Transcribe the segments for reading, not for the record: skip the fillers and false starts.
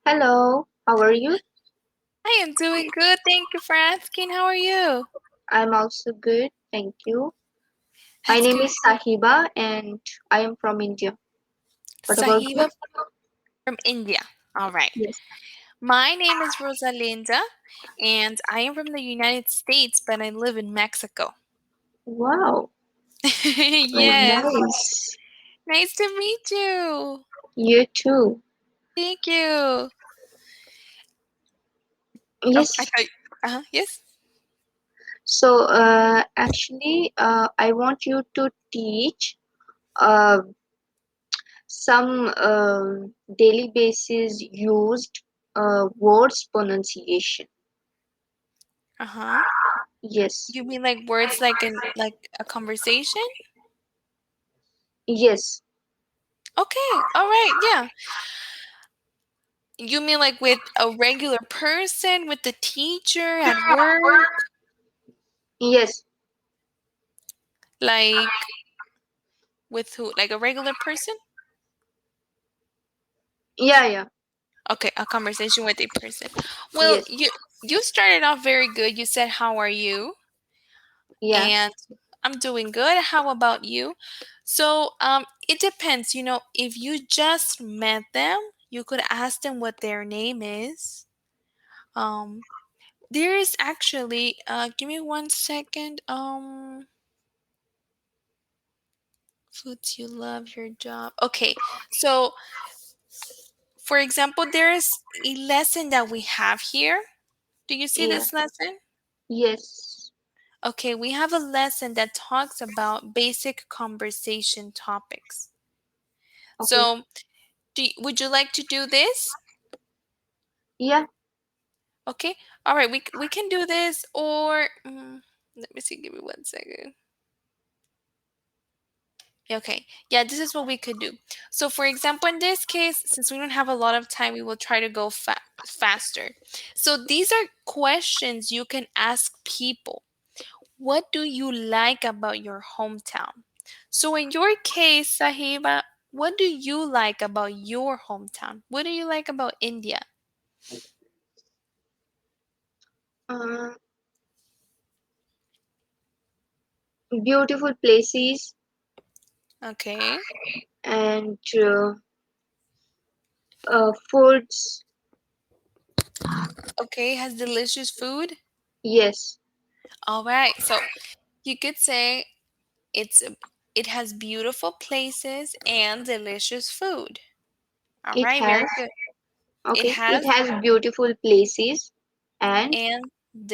Hello, how are you? I am doing good. Thank you for asking. How are you? I'm also good, thank you. My That's name good. is Sahiba and I am from India. What about you? Sahiba from India. All right. Yes. My name is Rosalinda, and I am from the United States, but I live in Mexico. Wow, very Yes. nice. Nice to meet you. You too. Thank you. Oh, I Yes. thought. Yes. I want you to teach uh, some daily basis used words pronunciation. Uh huh. Yes. You mean like words like a conversation? Yes. Okay. All right. Yeah. You mean like with a regular person, with the teacher at work? Yes. Like with who? Like a regular person? Yeah, yeah. Okay, a conversation with a person. Well, Yes. you started off very good. You said, "How are you?" Yeah. And I'm doing good. How about you? So, it depends. If you just met them, you could ask them what their name is. Um, there is actually. Give me 1 second. Foods you love, your job. Okay, so for example, there is a lesson that we have here. Do you see Yeah. this lesson? Yes. Okay, we have a lesson that talks about basic conversation topics. Okay. So, would you like to do this? Yeah. Okay, all right, we can do this, or let me see, give me 1 second. Okay, yeah, this is what we could do. So, for example, in this case, since we don't have a lot of time, we will try to go faster. So, these are questions you can ask people. What do you like about your hometown? So in your case, Sahiba, what do you like about your hometown? What do you like about India? Uh, Beautiful places Okay. and foods. Okay, has delicious food. Yes, All right. So you could say it's it has beautiful places and delicious food. All it right, has. very good. It Okay, it has has beautiful places and and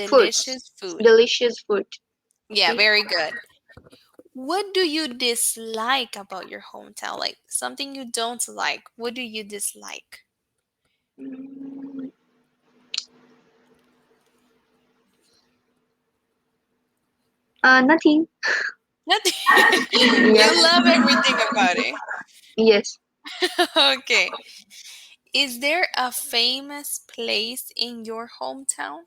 foods. delicious food. Delicious food. Yeah, Okay. very good. What do you dislike about your hometown? Like something you don't like. What do you dislike? Mm, Nothing. Nothing. Yeah. You love everything about it. Yes. Okay. Is there a famous place in your hometown?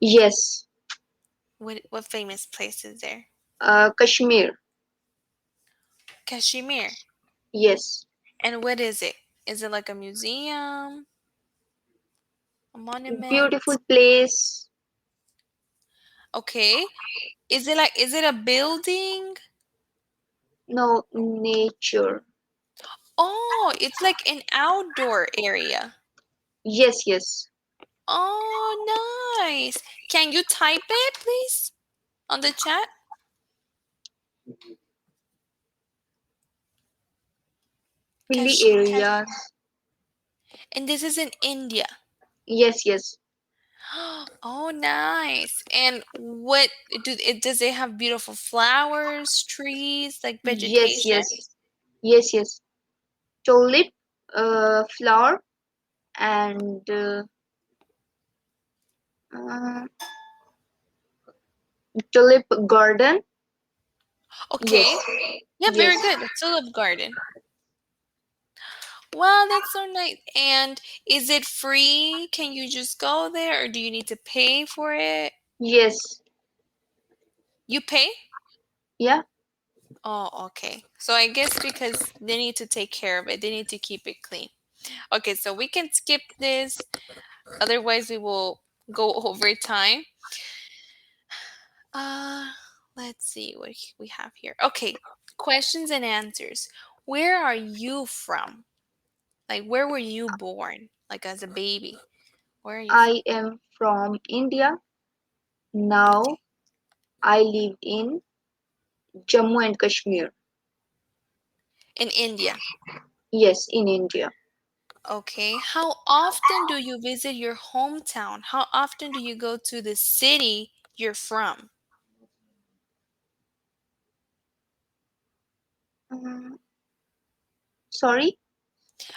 Yes. What famous place is there? Kashmir. Kashmir. Yes. And what is it? Is it like a museum? A Beautiful monument? place. Okay. Is it a building? No nature. Oh, it's like an outdoor area. Yes. Yes. Oh, nice. Can you type it, please, on the chat? Hilly Cash. areas. And this is in India. Yes. Yes. Oh, nice. And what does it have beautiful flowers, trees, like Yes. vegetation? Yes. Yes. Yes. Tulip. Flower and uh, tulip garden. Yes. Okay. Yeah, Yes. very good. A tulip garden. Wow, that's so nice. And is it free? Can you just go there or do you need to pay for it? Yes. You pay? Yeah. Oh, okay. So I guess because they need to take care of it, they need to keep it clean. Okay, so we can skip this. Otherwise, we will go over time. Let's see what we have here. Okay, questions and answers. Where are you from? Like, where were you born? Like, as a baby? Where are you from? I am from India. Now I live in Jammu and Kashmir. In India. Yes, in India. Okay. How often do you visit your hometown? How often do you go to the city you're from? Um, Sorry,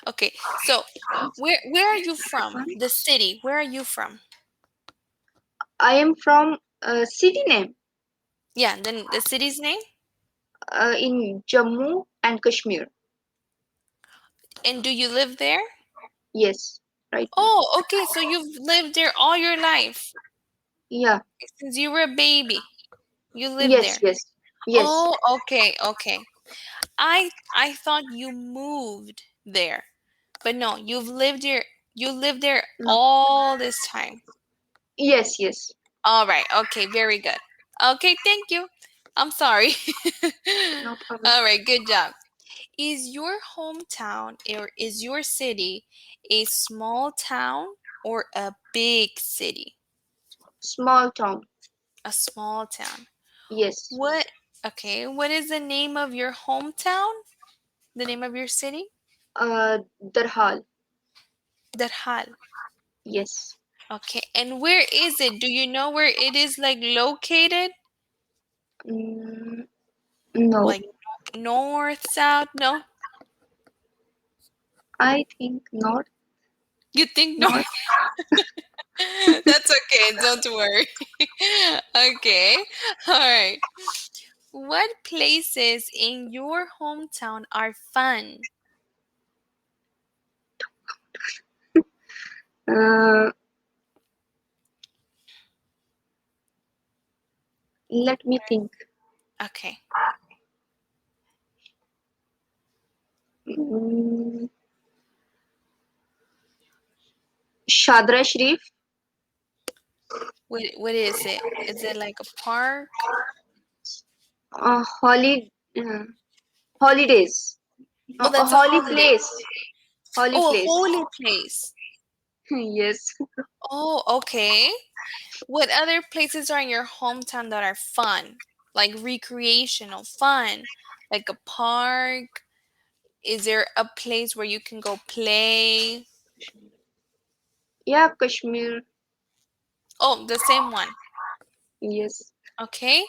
Okay. So, where are you from? The city. Where are you from? I am from city name Yeah, then the city's name? in Jammu and Kashmir. And do you live there? Yes, right now. Oh, okay. So you've lived there all your life. Yeah. Since you were a baby. You lived Yes, there. yes, yes. Oh, okay, okay. I thought you moved there. But no, you lived there No. all this time. Yes, yes. All right. Okay, very good. Okay, thank you. I'm sorry. No problem. All right, good job. Is your hometown or is your city a small town or a big city? Small town. A small town. Yes. What what is the name of your hometown? The name of your city? Darhal. Darhal. Yes. Okay, and where is it? Do you know where it is like located? Mm, no, Like north, south? No? I think not. You think Not. north? That's okay, don't worry. Okay, all right. What places in your hometown are fun? Uh, Let me think. Okay. Mm, Shadra Sharif. What is it? Is it like a park? Uh, holy Holidays. Oh, A that's a holy holiday. place. Holy Oh, a place. holy place. Yes. Oh, okay. What other places are in your hometown that are fun? Like recreational fun? Like a park? Is there a place where you can go play? Yeah, Kashmir. Oh, the same one. Yes. Okay.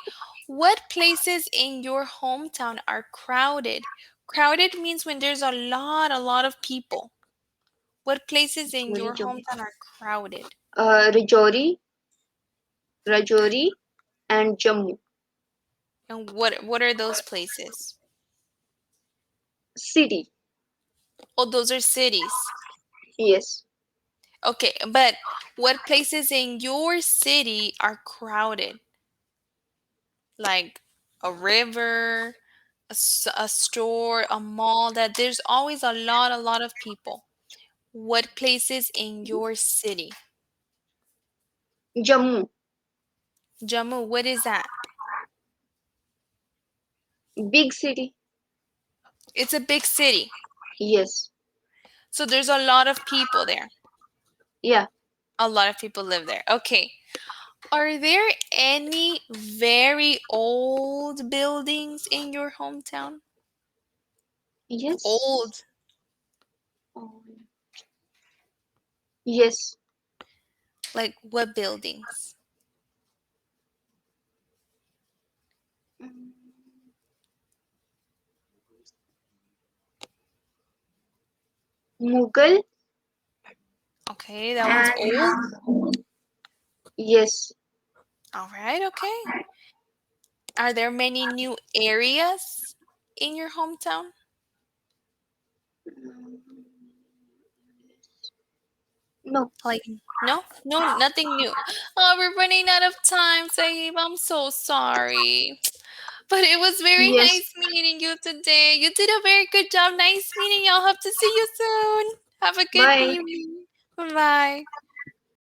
What places in your hometown are crowded? Crowded means when there's a lot of people. What places in Sorry, your Jammu. hometown are crowded? Rajouri, and Jammu. And what are those places? City. Oh, those are cities. Yes. Okay, but what places in your city are crowded? Like a river, a store, a mall, that there's always a lot of people. What places in your city? Jammu. Jammu, what is that? Big city. It's a big city. Yes. So there's a lot of people there. Yeah. A lot of people live there. Okay. Are there any very old buildings in your hometown? Yes. Old. Oh, yes. Like what buildings? Mm, Mughal. Okay, that one's old. And yes. All right, okay. Are there many new areas in your hometown? Mm, No. Like, no, no, nothing new. Oh, we're running out of time, Saeed. I'm so sorry. But it was very Yes. nice meeting you today. You did a very good job. Nice meeting you. I'll have to see you soon. Have a good Bye. evening. Bye.